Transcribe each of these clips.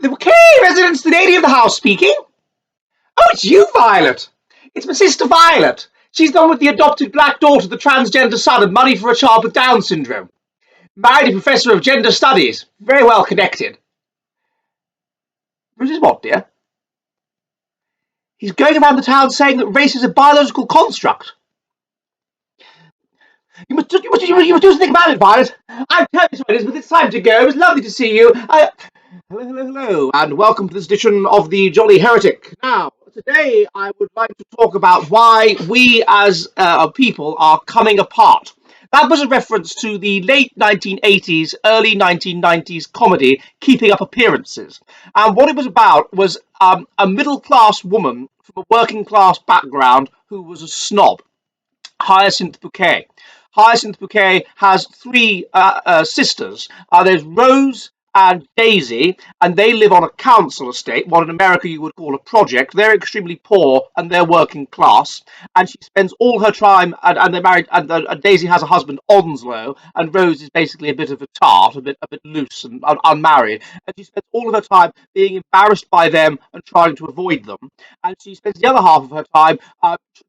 The Kay residence, the lady of the house speaking. Oh, it's you, Violet. It's my sister Violet. She's the one with the adopted black daughter, the transgender son, and money for a child with Down syndrome. Married a professor of gender studies. Very well connected. This is what, dear? He's going around the town saying that race is a biological construct. You must do something about it, Violet. I'm terribly sorry, but it's time to go. It was lovely to see you. Hello, and welcome to this edition of the Jolly Heretic. Now, today I would like to talk about why we as a people are coming apart. That was a reference to the late 1980s, early 1990s comedy Keeping Up Appearances. And what it was about was a middle-class woman from a working-class background who was a snob, Hyacinth Bouquet. Hyacinth Bouquet has three sisters. There's Rose and Daisy, and they live on a council estate, what in America you would call a project. They're extremely poor and they're working class, and she spends all her time, and they're married, and Daisy has a husband, Onslow, and Rose is basically a bit of a tart, a bit loose and unmarried, and she spends all of her time being embarrassed by them and trying to avoid them, and she spends the other half of her time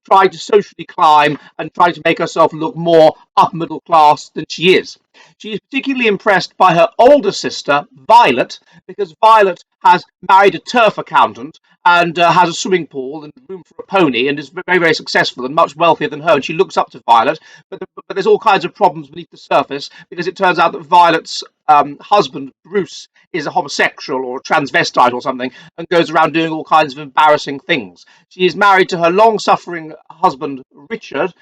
trying to socially climb and trying to make herself look more upper middle class than she is. She is particularly impressed by her older sister, Violet, because Violet has married a turf accountant and has a swimming pool and room for a pony and is very, very successful and much wealthier than her. And she looks up to Violet, but there's all kinds of problems beneath the surface because it turns out that Violet's husband, Bruce, is a homosexual or a transvestite or something and goes around doing all kinds of embarrassing things. She is married to her long-suffering husband, Richard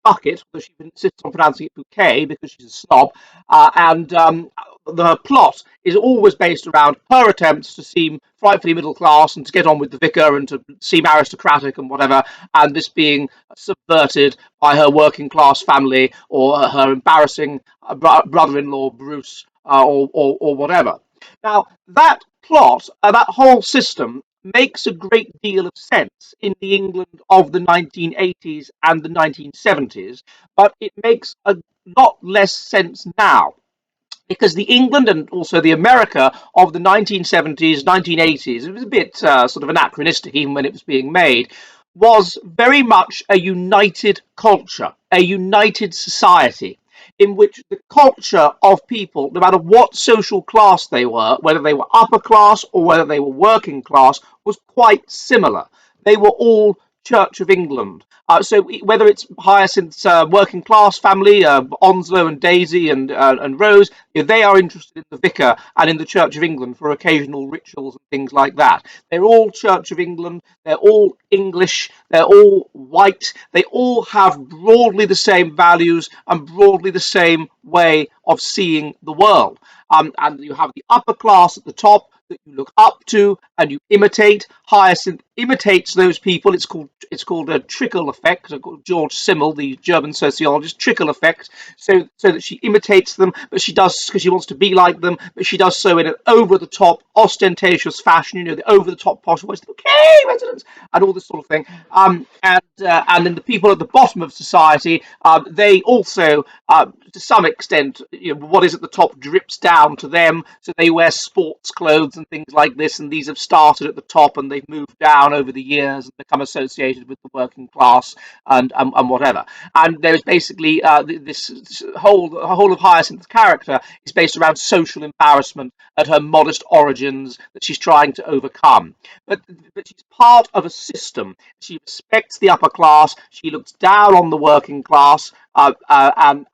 Bucket, though she insists on pronouncing it Bouquet because she's a snob, and the plot is always based around her attempts to seem frightfully middle class and to get on with the vicar and to seem aristocratic and whatever, and this being subverted by her working class family or her embarrassing brother-in-law Bruce or whatever. Now that plot, that whole system makes a great deal of sense in the England of the 1980s and the 1970s, but it makes a lot less sense now. Because the England and also the America of the 1970s, 1980s, it was a bit sort of anachronistic even when it was being made, was very much a united culture, a united society, in which the culture of people, no matter what social class they were, whether they were upper class or whether they were working class, was quite similar. They were all Church of England. So whether it's Hyacinth's working class family, Onslow and Daisy and Rose, they are interested in the vicar and in the Church of England for occasional rituals and things like that. They're all Church of England. They're all English. They're all white. They all have broadly the same values and broadly the same way of seeing the world. And you have the upper class at the top that you look up to and you imitate. Hyacinth imitates those people. It's called a trickle effect. George Simmel, the German sociologist, trickle effect. So that she imitates them, but she does because she wants to be like them. But she does so in an over-the-top, ostentatious fashion. You know, the over-the-top posh voice, okay, residents, and all this sort of thing. And then the people at the bottom of society, they also, to some extent, what is at the top drips down to them. So they wear sports clothes and things like this, and these have started at the top and they've moved down over the years and become associated with the working class and whatever. And there's basically this whole of Hyacinth's character is based around social embarrassment at her modest origins that she's trying to overcome. But she's part of a system. She respects the upper class. She looks down on the working class, and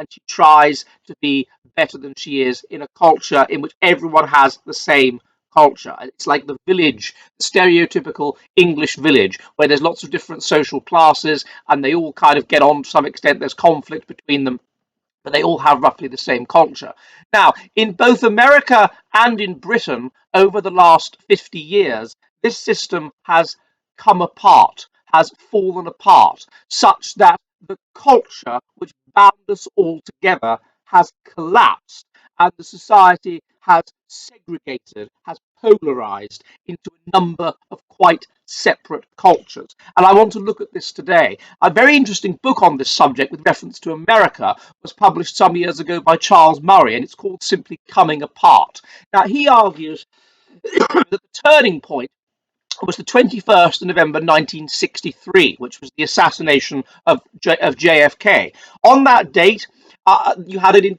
she tries to be better than she is in a culture in which everyone has the same culture. It's like the village, the stereotypical English village, where there's lots of different social classes and they all kind of get on to some extent. There's conflict between them, but they all have roughly the same culture. Now, in both America and in Britain, over the last 50 years, this system has come apart, has fallen apart, such that the culture which bound us all together has collapsed and the society has segregated, has polarized into a number of quite separate cultures. And I want to look at this today. A very interesting book on this subject with reference to America was published some years ago by Charles Murray, and it's called simply Coming Apart. Now, he argues The turning point was the 21st of November 1963, which was the assassination of JFK. On that date, you had a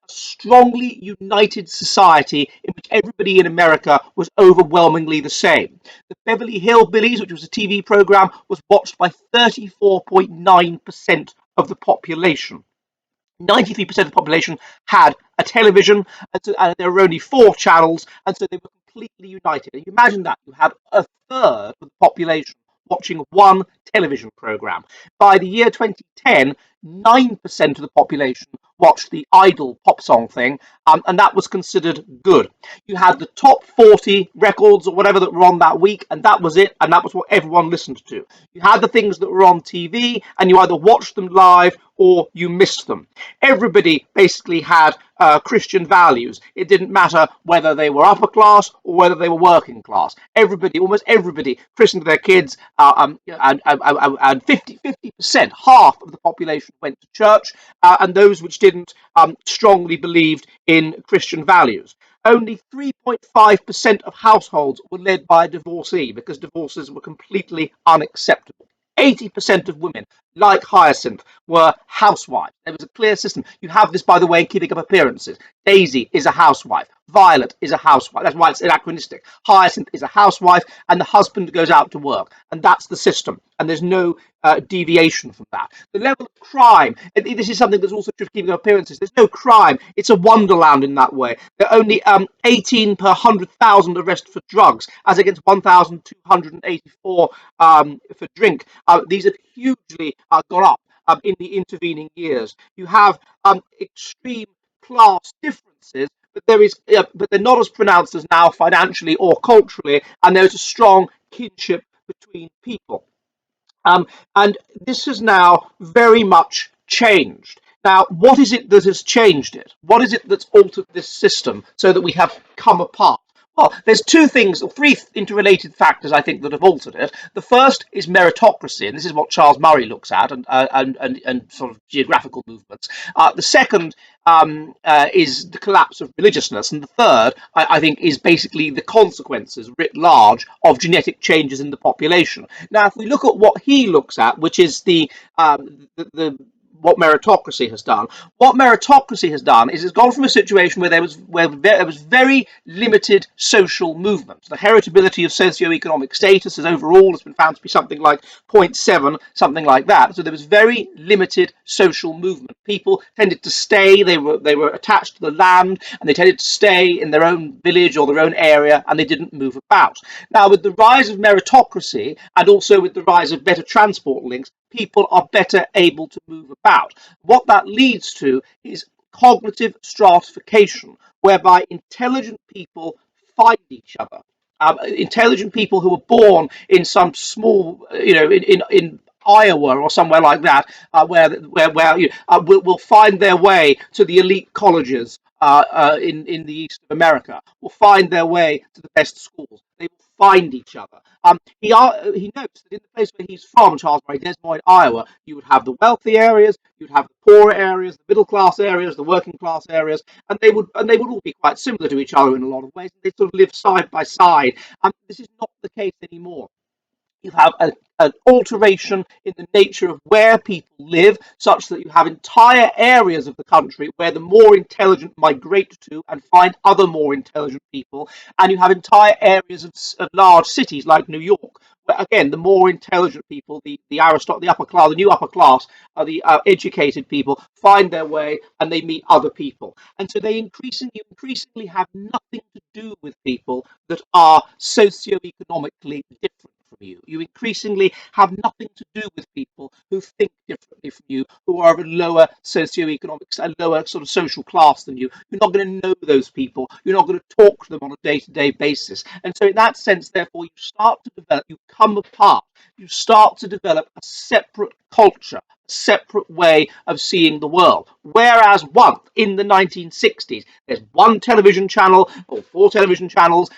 strongly united society in which everybody in America was overwhelmingly the same. The Beverly Hillbillies, which was a TV program, was watched by 34.9% of the population. 93% of the population had a television, and there were only 4 channels, and so they were completely united. And you imagine that you had a third of the population watching one television program. By the year 2010, 9% of the population watched the Idol pop song thing, and that was considered good. You had the top 40 records or whatever that were on that week, and that was it, and that was what everyone listened to. You had the things that were on TV, and you either watched them live or you missed them. Everybody basically had Christian values. It didn't matter whether they were upper class or whether they were working class. Everybody, almost everybody, christened their kids, and 50%, half of the population went to church, and those which didn't strongly believed in Christian values. Only 3.5% of households were led by a divorcee because divorces were completely unacceptable. 80% of women, like Hyacinth, were housewives. There was a clear system. You have this, by the way, in Keeping Up Appearances. Daisy is a housewife. Violet is a housewife. That's why it's anachronistic. Hyacinth is a housewife, and the husband goes out to work. And that's the system. And there's no deviation from that. The level of crime, and this is something that's also true of Keeping Up Appearances. There's no crime. It's a wonderland in that way. There are only 18 per 100,000 arrested for drugs, as against 1,284 for drink. These have hugely gone up in the intervening years. You have extreme class differences, but but they're not as pronounced as now financially or culturally, and there's a strong kinship between people. And this has now very much changed. Now, what is it that has changed it? What is it that's altered this system so that we have come apart? Well, there's 2 things, or 3 interrelated factors, I think, that have altered it. The first is meritocracy, and this is what Charles Murray looks at, and sort of geographical movements. The second is the collapse of religiousness, and the third, I think, is basically the consequences writ large of genetic changes in the population. Now, if we look at what he looks at, which is the what meritocracy has done. What meritocracy has done is it's gone from a situation where there was very limited social movement. The heritability of socioeconomic status has overall has been found to be something like 0.7, something like that. So there was very limited social movement. People tended to stay. They were attached to the land, and they tended to stay in their own village or their own area, and they didn't move about. Now, with the rise of meritocracy and also with the rise of better transport links, people are better able to move about. What that leads to is cognitive stratification, whereby intelligent people find each other. Intelligent people who are born in some small, in Iowa or somewhere like that, where will find their way to the elite colleges in the east of America, will find their way to the best schools. They will find each other. He notes that in the place where he's from, Charles Murray, Des Moines, Iowa, you would have the wealthy areas, you'd have the poorer areas, the middle class areas, the working class areas, and they would all be quite similar to each other in a lot of ways. They sort of live side by side. This is not the case anymore. You have an alteration in the nature of where people live, such that you have entire areas of the country where the more intelligent migrate to and find other more intelligent people, and you have entire areas of large cities like New York, where again the more intelligent people, the upper class, the new upper class, the educated people, find their way and they meet other people, and so they increasingly have nothing to do with people that are socioeconomically different from you. You increasingly have nothing to do with people who think differently from you, who are of a lower socioeconomic, a lower sort of social class than you. You're not going to know those people. You're not going to talk to them on a day-to-day basis. And so in that sense, therefore, you start to develop, you come apart, you start to develop a separate culture, a separate way of seeing the world. Whereas once in the 1960s, there's one television channel or 4 television channels,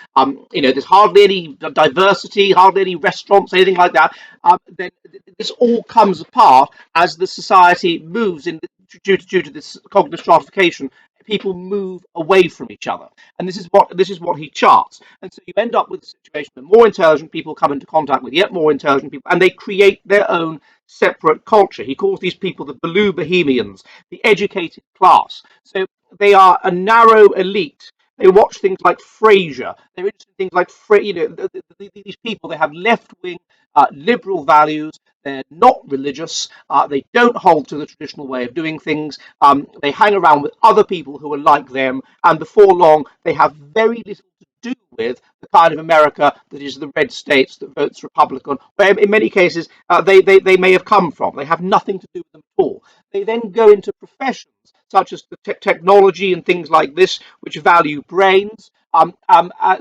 there's hardly any diversity, hardly any restaurants, anything like that. Then this all comes apart as the society moves due to this cognitive stratification. people move away from each other. And this is what he charts. And so you end up with a situation where more intelligent people come into contact with yet more intelligent people, and they create their own separate culture. He calls these people the blue bohemians, the educated class. So they are a narrow elite. They watch things like Frasier. They're interested in things like, these people. They have left-wing, liberal values. They're not religious. They don't hold to the traditional way of doing things. They hang around with other people who are like them, and before long, they have very little to do with the kind of America that is the red states that votes Republican, where in many cases they may have come from. They have nothing to do with them at all. They then go into professions such as the technology and things like this, which value brains.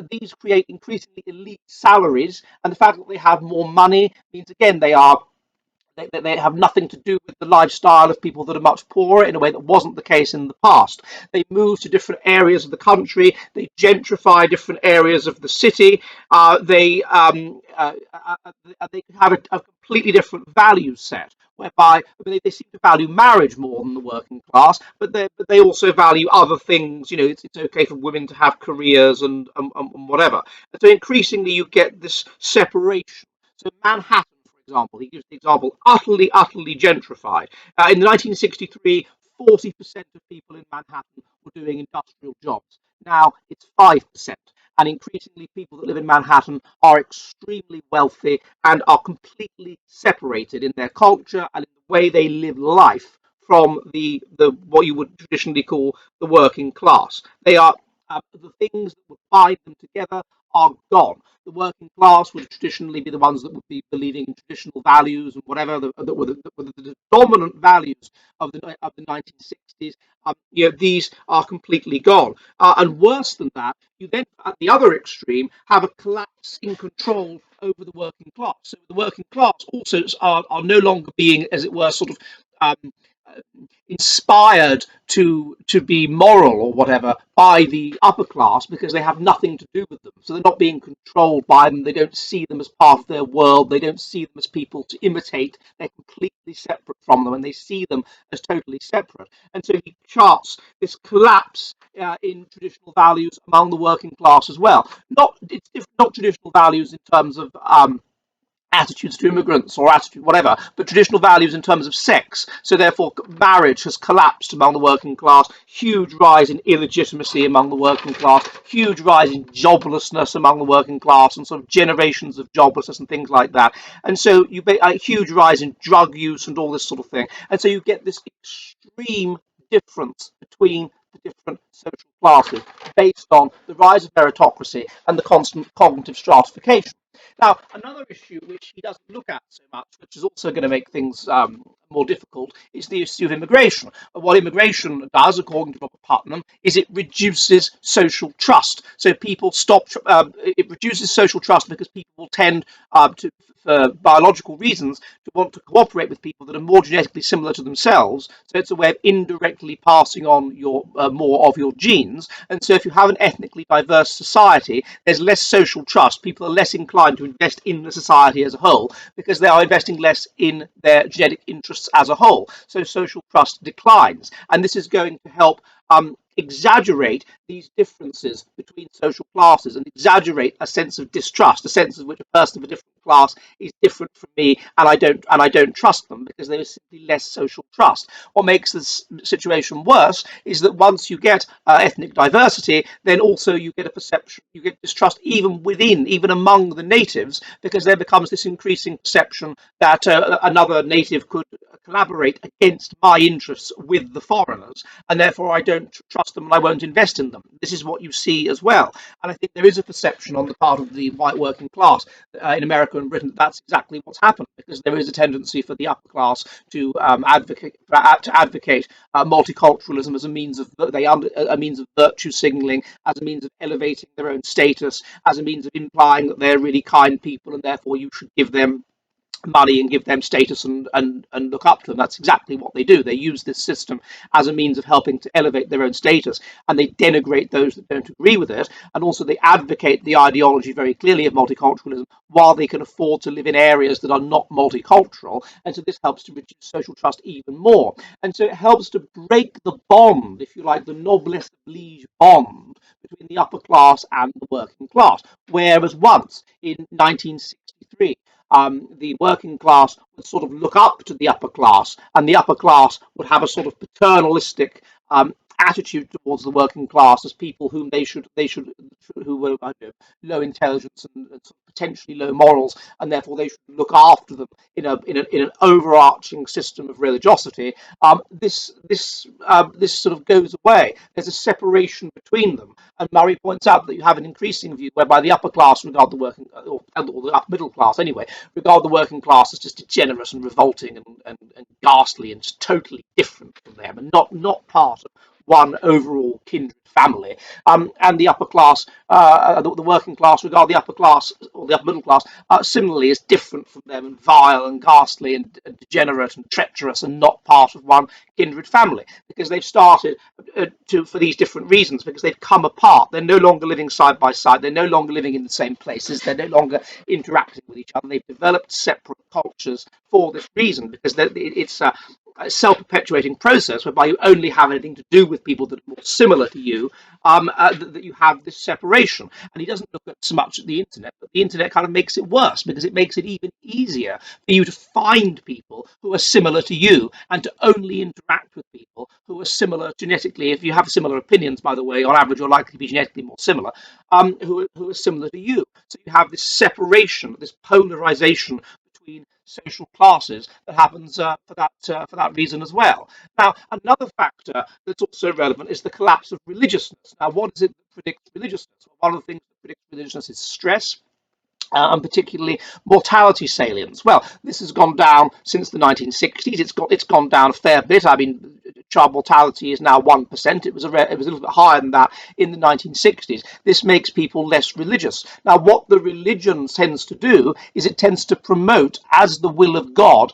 These create increasingly elite salaries, and the fact that they have more money means again they have nothing to do with the lifestyle of people that are much poorer in a way that wasn't the case in the past. They move to different areas of the country. They gentrify different areas of the city. They have a completely different value set, whereby they seem to value marriage more than the working class, but they also value other things. It's okay for women to have careers and whatever. And so increasingly you get this separation. So Manhattan, for example, he gives the example, utterly gentrified. In 1963, 40% of people in Manhattan were doing industrial jobs. Now it's 5%. And increasingly, people that live in Manhattan are extremely wealthy and are completely separated in their culture and in the way they live life from the what you would traditionally call the working class. They are the things that would bind them together are gone. The working class would traditionally be the ones that would be believing in traditional values and whatever that were the dominant values of the 1960s. These are completely gone. And worse than that, you then, at the other extreme, have a collapse in control over the working class. So the working class also are no longer being, as it were, sort of um, uh, inspired to be moral or whatever by the upper class because they have nothing to do with them. So they're not being controlled by them. They don't see them as part of their world. They don't see them as people to imitate. They're completely separate from them, and they see them as totally separate. And so he charts this collapse in traditional values among the working class as well. Not traditional values in terms of attitudes to immigrants or attitude whatever, but traditional values in terms of sex. So therefore marriage has collapsed among the working class, huge rise in illegitimacy among the working class, huge rise in joblessness among the working class, and sort of generations of joblessness and things like that. And so you get a huge rise in drug use and all this sort of thing. And so you get this extreme difference between the different social classes based on the rise of meritocracy and the constant cognitive stratification. Now, another issue which he doesn't look at so much, which is also going to make things more difficult, is the issue of immigration. What immigration does, according to Robert Putnam, is it reduces social trust. So people stop. It reduces social trust because people will tend to, for biological reasons, to want to cooperate with people that are more genetically similar to themselves. So it's a way of indirectly passing on your more of your genes. And so if you have an ethnically diverse society, there's less social trust. People are less inclined to invest in the society as a whole because they are investing less in their genetic interests as a whole. So social trust declines. And this is going to help exaggerate these differences between social classes and exaggerate a sense of distrust, a sense of which a person of a different class is different from me, and I don't trust them because there is simply less social trust. What makes this situation worse is that once you get ethnic diversity, then also you get a perception, you get distrust even among the natives, because there becomes this increasing perception that another native could collaborate against my interests with the foreigners, and therefore I don't trust them and I won't invest in them. This is what you see as well. And I think there is a perception on the part of the white working class in America and Britain that that's exactly what's happened, because there is a tendency for the upper class to advocate multiculturalism as a means of a means of virtue signaling, as a means of elevating their own status, as a means of implying that they're really kind people and therefore you should give them money and give them status and look up to them. That's exactly what they do. They use this system as a means of helping to elevate their own status, and they denigrate those that don't agree with it. And also they advocate the ideology very clearly of multiculturalism while they can afford to live in areas that are not multicultural. And so this helps to reduce social trust even more. And so it helps to break the bond, if you like, the noblesse oblige bond between the upper class and the working class. Whereas once in 1963, the working class would sort of look up to the upper class, and the upper class would have a sort of paternalistic attitude towards the working class as people whom they should who were, I don't know, low intelligence and sort of potentially low morals, and therefore they should look after them in an overarching system of religiosity. This sort of goes away. There's a separation between them, and Murray points out that you have an increasing view whereby the upper class regard the working, or the upper middle class anyway, regard the working class as just degenerate and revolting and ghastly and just totally different from them, and not part of one overall kindred family. And the upper class, the working class, regard the upper class or the upper middle class similarly as different from them and vile and ghastly and degenerate and treacherous and not part of one kindred family, because they've started for these different reasons, because they've come apart. They're no longer living side by side. They're no longer living in the same places. They're no longer interacting with each other. They've developed separate cultures for this reason, because it's a self-perpetuating process whereby you only have anything to do with people that are more similar to you, that you have this separation. And he doesn't look at so much at the internet, but the internet kind of makes it worse, because it makes it even easier for you to find people who are similar to you and to only interact with people who are similar genetically. If you have similar opinions, by the way, on average you're likely to be genetically more similar, who are similar to you. So you have this separation, this polarization between social classes that happens for that reason as well. Now, another factor that's also relevant is the collapse of religiousness. Now, what is it that predicts religiousness? Well, one of the things that predicts religiousness is stress. And particularly mortality salience. Well, this has gone down since the 1960s. It's gone down a fair bit. I mean, child mortality is now 1%. It was a little bit higher than that in the 1960s. This makes people less religious. Now, what the religion tends to do is it tends to promote as the will of God,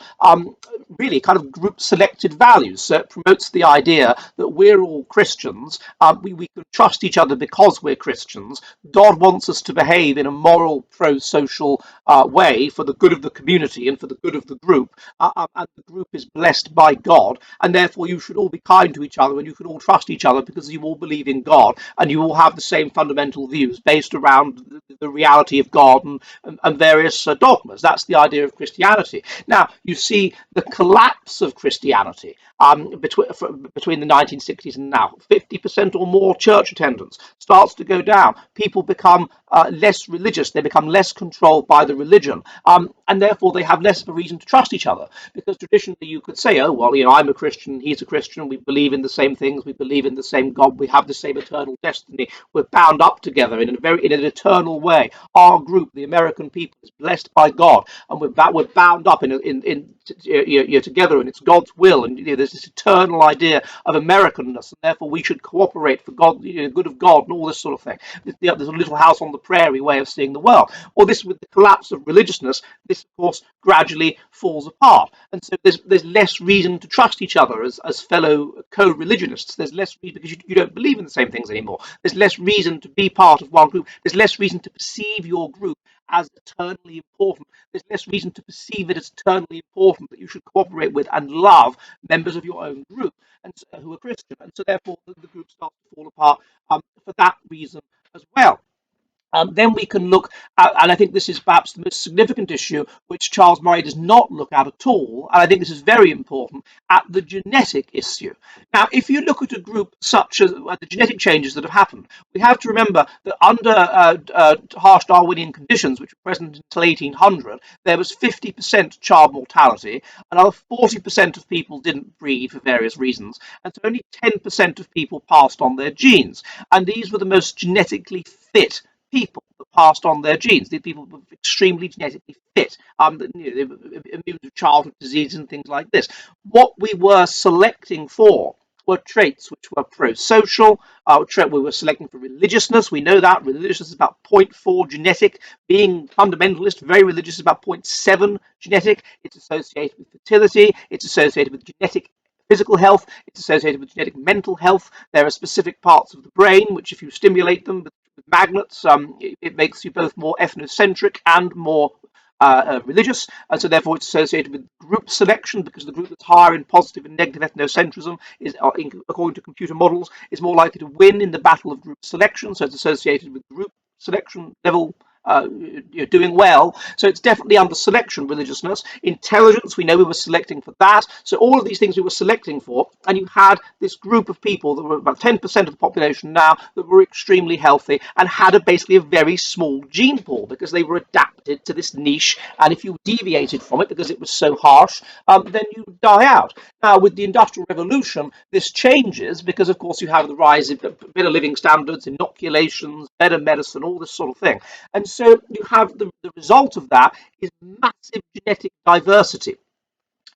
really kind of group selected values. So it promotes the idea that we're all Christians. We can trust each other because we're Christians. God wants us to behave in a moral, pro-social way for the good of the community and for the good of the group. And the group is blessed by God, and therefore you should all be kind to each other and you can all trust each other because you all believe in God and you all have the same fundamental views based around the reality of God and various dogmas. That's the idea of Christianity. Now, you see the collapse of Christianity between the 1960s and now. 50% or more church attendance starts to go down. People become less religious. They become less controlled by the religion, and therefore they have less of a reason to trust each other. Because traditionally you could say, oh, well, I'm a Christian, he's a Christian, we believe in the same things, we believe in the same God, we have the same eternal destiny, we're bound up together in an eternal way. Our group, the American people, is blessed by God, and we're bound up together, and it's God's will, and there's this eternal idea of Americanness, and therefore we should cooperate for God, good of God, and all this sort of thing. There's a little house on the prairie way of seeing the world. Or this, with the collapse of religiousness, this of course gradually falls apart, and so there's less reason to trust each other as fellow co-religionists. There's less reason because you don't believe in the same things anymore. There's less reason to be part of one group. There's less reason to perceive your group as eternally important. There's less reason to perceive it as eternally important that you should cooperate with and love members of your own group and who are Christian, and so therefore the group starts to fall apart for that reason as well. Then we can look at, and I think this is perhaps the most significant issue, which Charles Murray does not look at all, and I think this is very important, at the genetic issue. Now, if you look at a group such as the genetic changes that have happened, we have to remember that under harsh Darwinian conditions, which were present until 1800, there was 50% child mortality, another 40% of people didn't breed for various reasons, and so only 10% of people passed on their genes. And these were the most genetically fit people that passed on their genes. These people were extremely genetically fit, they were immune to childhood diseases and things like this. What we were selecting for were traits which were pro-social. We were selecting for religiousness. We know that religiousness is about zero point 0.4 genetic. Being fundamentalist, very religious, is about 0.7 genetic. It's associated with fertility. It's associated with genetic physical health. It's associated with genetic mental health. There are specific parts of the brain which, if you stimulate them with magnets, it makes you both more ethnocentric and more religious, and so therefore it's associated with group selection, because the group that's higher in positive and negative ethnocentrism is, according to computer models, is more likely to win in the battle of group selection. So it's associated with group selection level, doing well. So it's definitely under selection, religiousness. Intelligence, we know we were selecting for that. So all of these things we were selecting for, and you had this group of people that were about 10% of the population now that were extremely healthy and had basically a very small gene pool, because they were adapted to this niche. And if you deviated from it because it was so harsh, then you die out. Now, with the Industrial Revolution, this changes, because, of course, you have the rise of better living standards, inoculations, better medicine, all this sort of thing. And so you have the result of that is massive genetic diversity.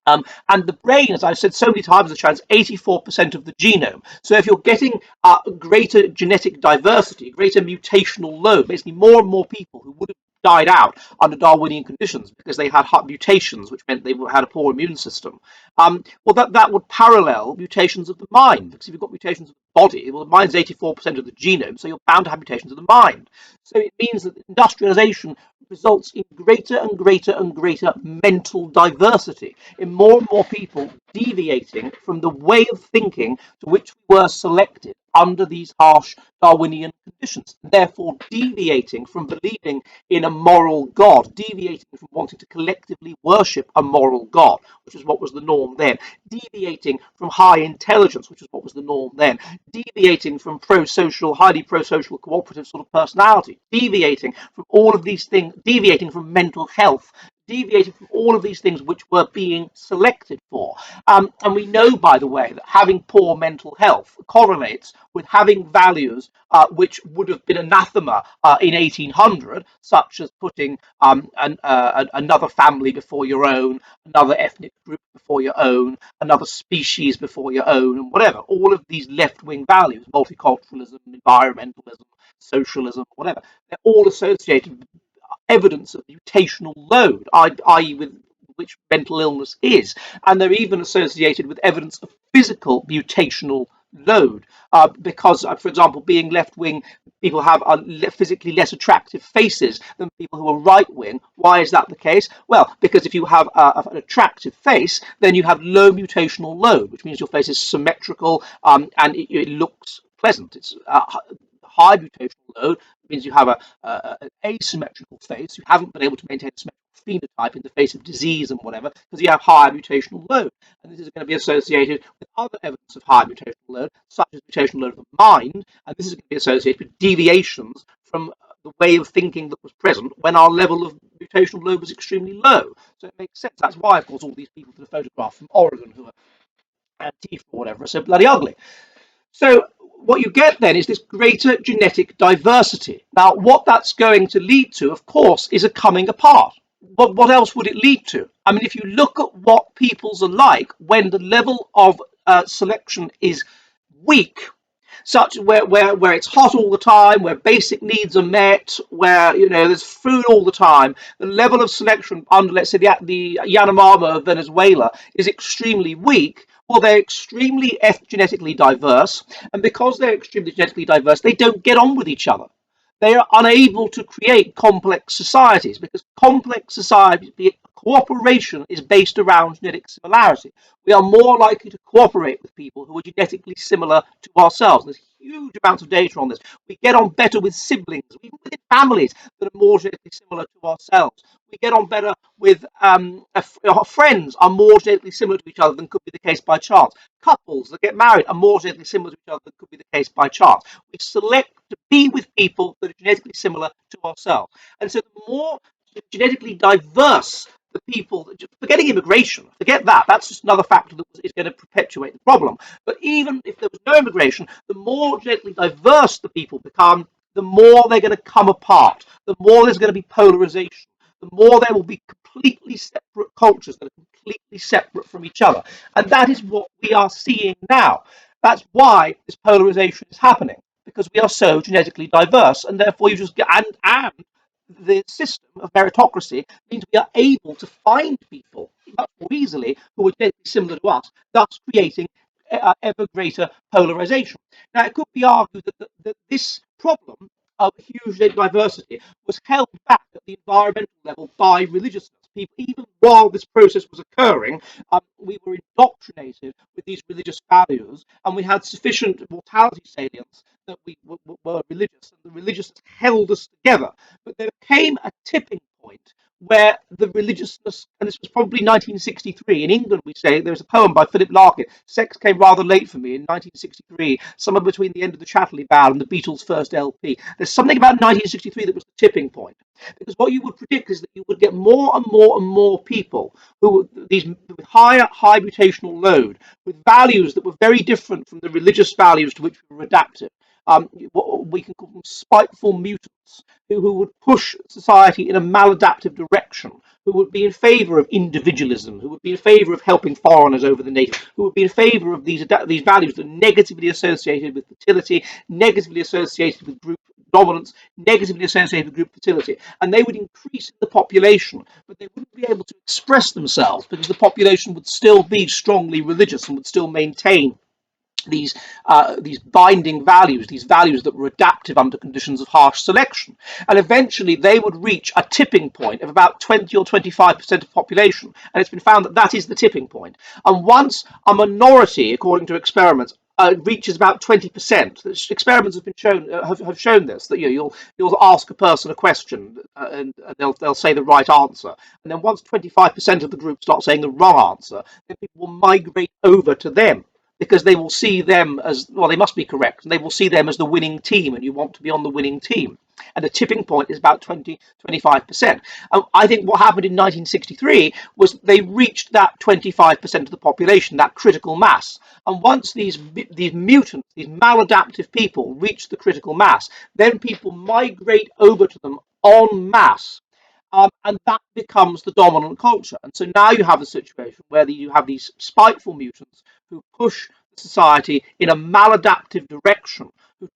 And the brain, as I've said so many times, is 84% of the genome. So if you're getting greater genetic diversity, greater mutational load, basically more and more people who would have died out under Darwinian conditions because they had mutations, which meant they had a poor immune system. Well, that would parallel mutations of the mind, because if you've got mutations of the body, well, the mind's 84% of the genome, so you're bound to have mutations of the mind. So it means that industrialization results in greater and greater and greater mental diversity, in more and more people deviating from the way of thinking to which we were selected under these harsh Darwinian conditions, therefore deviating from believing in a moral God, deviating from wanting to collectively worship a moral God, which is what was the norm then, deviating from high intelligence, which is what was the norm then, deviating from highly pro-social, cooperative sort of personality, deviating from all of these things, deviating from mental health, deviating from all of these things which were being selected for. And we know, by the way, that having poor mental health correlates with having values which would have been anathema in 1800, such as putting another family before your own, another ethnic group before your own, another species before your own, and whatever. All of these left-wing values, multiculturalism, environmentalism, socialism, whatever, they're all associated with evidence of mutational load, i.e. with which mental illness is. And they're even associated with evidence of physical mutational load, because, for example, being left-wing, people have physically less attractive faces than people who are right-wing. Why is that the case? Well, because if you have an attractive face, then you have low mutational load, which means your face is symmetrical, and it looks pleasant. It's high mutational load means you have an asymmetrical face. You haven't been able to maintain a symmetrical phenotype in the face of disease and whatever, because you have higher mutational load. And this is going to be associated with other evidence of higher mutational load, such as mutational load of the mind. And this is going to be associated with deviations from the way of thinking that was present when our level of mutational load was extremely low. So it makes sense. That's why, of course, all these people that are photographed from Oregon who are Antifa or whatever are so bloody ugly. So what you get then is this greater genetic diversity. Now, what that's going to lead to, of course, is a coming apart. But what else would it lead to? I mean, if you look at what peoples are like when the level of selection is weak, such where it's hot all the time, where basic needs are met, where there's food all the time, the level of selection under, let's say, the Yanomami of Venezuela is extremely weak. Well, they're extremely genetically diverse, and because they're extremely genetically diverse, they don't get on with each other. They are unable to create complex societies, because complex society cooperation is based around genetic similarity. We are more likely to cooperate with people who are genetically similar to ourselves. There's huge amounts of data on this. We get on better with siblings, even within families that are more genetically similar to ourselves. We get on better with our friends are more genetically similar to each other than could be the case by chance. Couples that get married are more genetically similar to each other than could be the case by chance. We select to be with people that are genetically similar to ourselves. And so the more genetically diverse the people, forgetting immigration, forget that, that's just another factor that is going to perpetuate the problem. But even if there was no immigration, the more genetically diverse the people become, the more they're going to come apart, the more there's going to be polarization, the more there will be completely separate cultures that are completely separate from each other. And that is what we are seeing now. That's why this polarization is happening, because we are so genetically diverse, and therefore you just get and the system of meritocracy means we are able to find people much more easily who are genetically similar to us, thus creating ever greater polarization. Now, it could be argued that this problem of huge diversity was held back at the environmental level by religiousness. People, even while this process was occurring, we were indoctrinated with these religious values, and we had sufficient mortality salience that we were religious, and the religiousness held us together. But there came a tipping point where the religiousness, and this was probably 1963. In England, we say there's a poem by Philip Larkin. Sex came rather late for me in 1963, somewhere between the end of the Chatterley Band and the Beatles' first LP. There's something about 1963 that was the tipping point, because what you would predict is that you would get more and more and more people who these with high mutational load, with values that were very different from the religious values to which we were adapted. What we can call them spiteful mutants, who would push society in a maladaptive direction, who would be in favour of individualism, who would be in favour of helping foreigners over the native, who would be in favour of these values that are negatively associated with fertility, negatively associated with group dominance, negatively associated with group fertility. And they would increase the population, but they wouldn't be able to express themselves because the population would still be strongly religious and would still maintain these binding values, these values that were adaptive under conditions of harsh selection. And eventually they would reach a tipping point of about 20 or 25% of population. And it's been found that that is the tipping point. And once a minority, according to experiments, reaches about 20%. Experiments have been shown have shown this, that you'll ask a person a question and they'll say the right answer, and then once 25% of the group start saying the wrong answer, then people will migrate over to them, because they will see them as, well, they must be correct, and they will see them as the winning team, and you want to be on the winning team. And the tipping point is about 25%. I think what happened in 1963 was they reached that 25% of the population, that critical mass. And once these mutants, these maladaptive people reach the critical mass, then people migrate over to them en masse. And that becomes the dominant culture. And so now you have a situation where you have these spiteful mutants who push society in a maladaptive direction,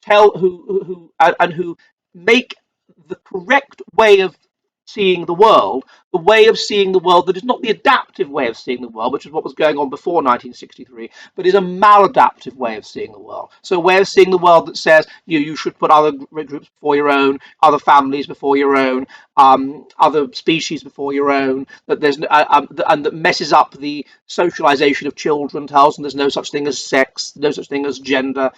who make the correct way of seeing the world, the way of seeing the world that is not the adaptive way of seeing the world, which is what was going on before 1963, but is a maladaptive way of seeing the world. So a way of seeing the world that says you should put other groups before your own, other families before your own, other species before your own, that there's and that messes up the socialization of children, tells them there's no such thing as sex, no such thing as gender,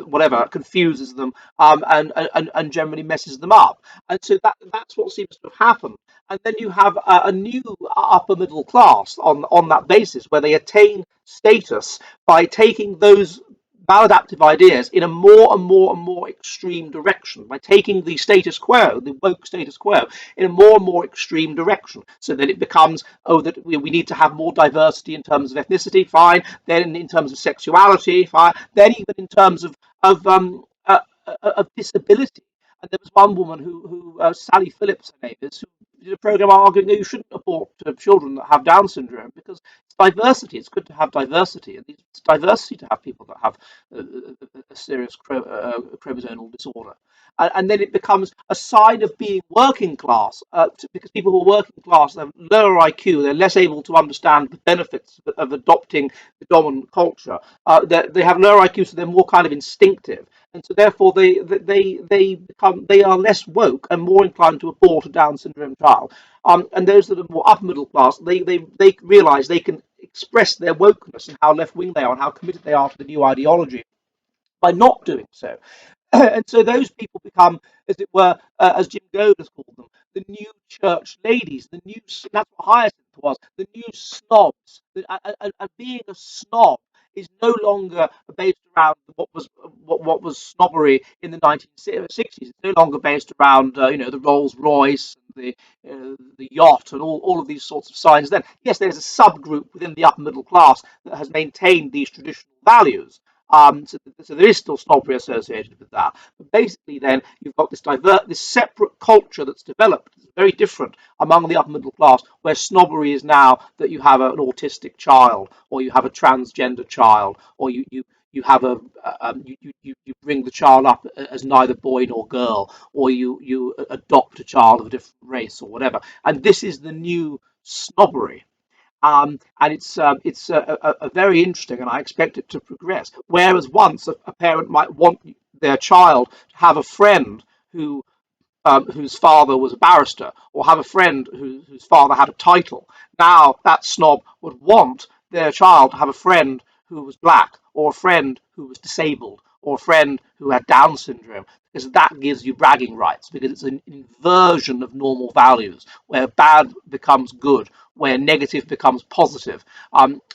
whatever, confuses them, and generally messes them up. And so that's what seems to have happened. And then you have a new upper middle class on that basis, where they attain status by taking those maladaptive ideas in a more and more and more extreme direction, by taking the status quo, the woke status quo, in a more and more extreme direction, so that it becomes, oh, that we need to have more diversity in terms of ethnicity, fine, then in terms of sexuality, fine, then even in terms of disability. And there was one woman who Sally Phillips, her name is, who did a program arguing that you shouldn't abort children that have Down syndrome, because it's diversity. It's good to have diversity, and it's diversity to have people that have a serious chromosomal disorder. And then it becomes a sign of being working class, because people who are working class have lower IQ, they're less able to understand the benefits of adopting the dominant culture. They have lower IQ, so they're more kind of instinctive, and so therefore they are less woke and more inclined to abort a Down syndrome child. And those that are more upper middle class, they realise they can express their wokeness and how left wing they are and how committed they are to the new ideology by not doing so. And so those people become, as it were, as Jim Goad has called them, the new church ladies, the new, that's what Hyacinth was, the new snobs. And being a snob is no longer based around what was snobbery in the 1960s. It's no longer based around the Rolls Royce and the yacht and all of these sorts of signs. Then yes, there's a subgroup within the upper middle class that has maintained these traditional values. So there is still snobbery associated with that. But basically, then you've got this separate culture that's developed, very different among the upper middle class, where snobbery is now that you have an autistic child, or you have a transgender child, or you have you bring the child up as neither boy nor girl, or you adopt a child of a different race or whatever. And this is the new snobbery. And it's very interesting, and I expect it to progress. Whereas once a parent might want their child to have a friend who whose father was a barrister, or have a friend whose father had a title. Now that snob would want their child to have a friend who was black, or a friend who was disabled, or a friend who had Down syndrome, because that gives you bragging rights, because it's an inversion of normal values, where bad becomes good, where negative becomes positive,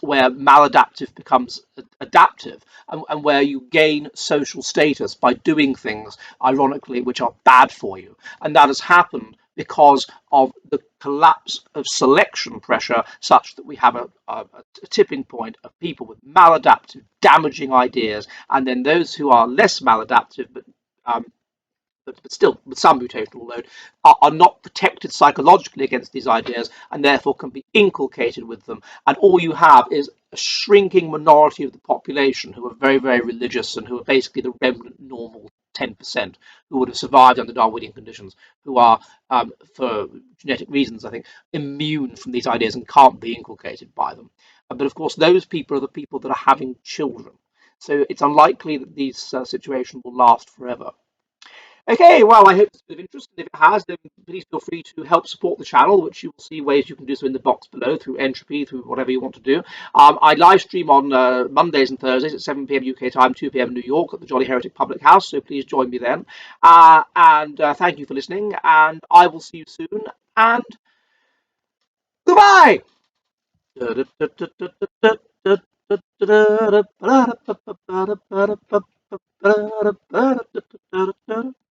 where maladaptive becomes adaptive, and where you gain social status by doing things, ironically, which are bad for you. And that has happened because of the collapse of selection pressure, such that we have a tipping point of people with maladaptive, damaging ideas, and then those who are less maladaptive um, but still with some mutational load, are not protected psychologically against these ideas, and therefore can be inculcated with them. And all you have is a shrinking minority of the population who are very, very religious, and who are basically the remnant normal 10% who would have survived under Darwinian conditions, who are, for genetic reasons, I think, immune from these ideas and can't be inculcated by them. But of course, those people are the people that are having children. So it's unlikely that these situations will last forever. Okay, well, I hope it's been of interest, and if it has, then please feel free to help support the channel, which you will see ways you can do so in the box below, through entropy, through whatever you want to do. I live stream on Mondays and Thursdays at 7 p.m. UK time, 2 p.m. New York at the Jolly Heretic Public House, so please join me then. And thank you for listening, and I will see you soon, and goodbye!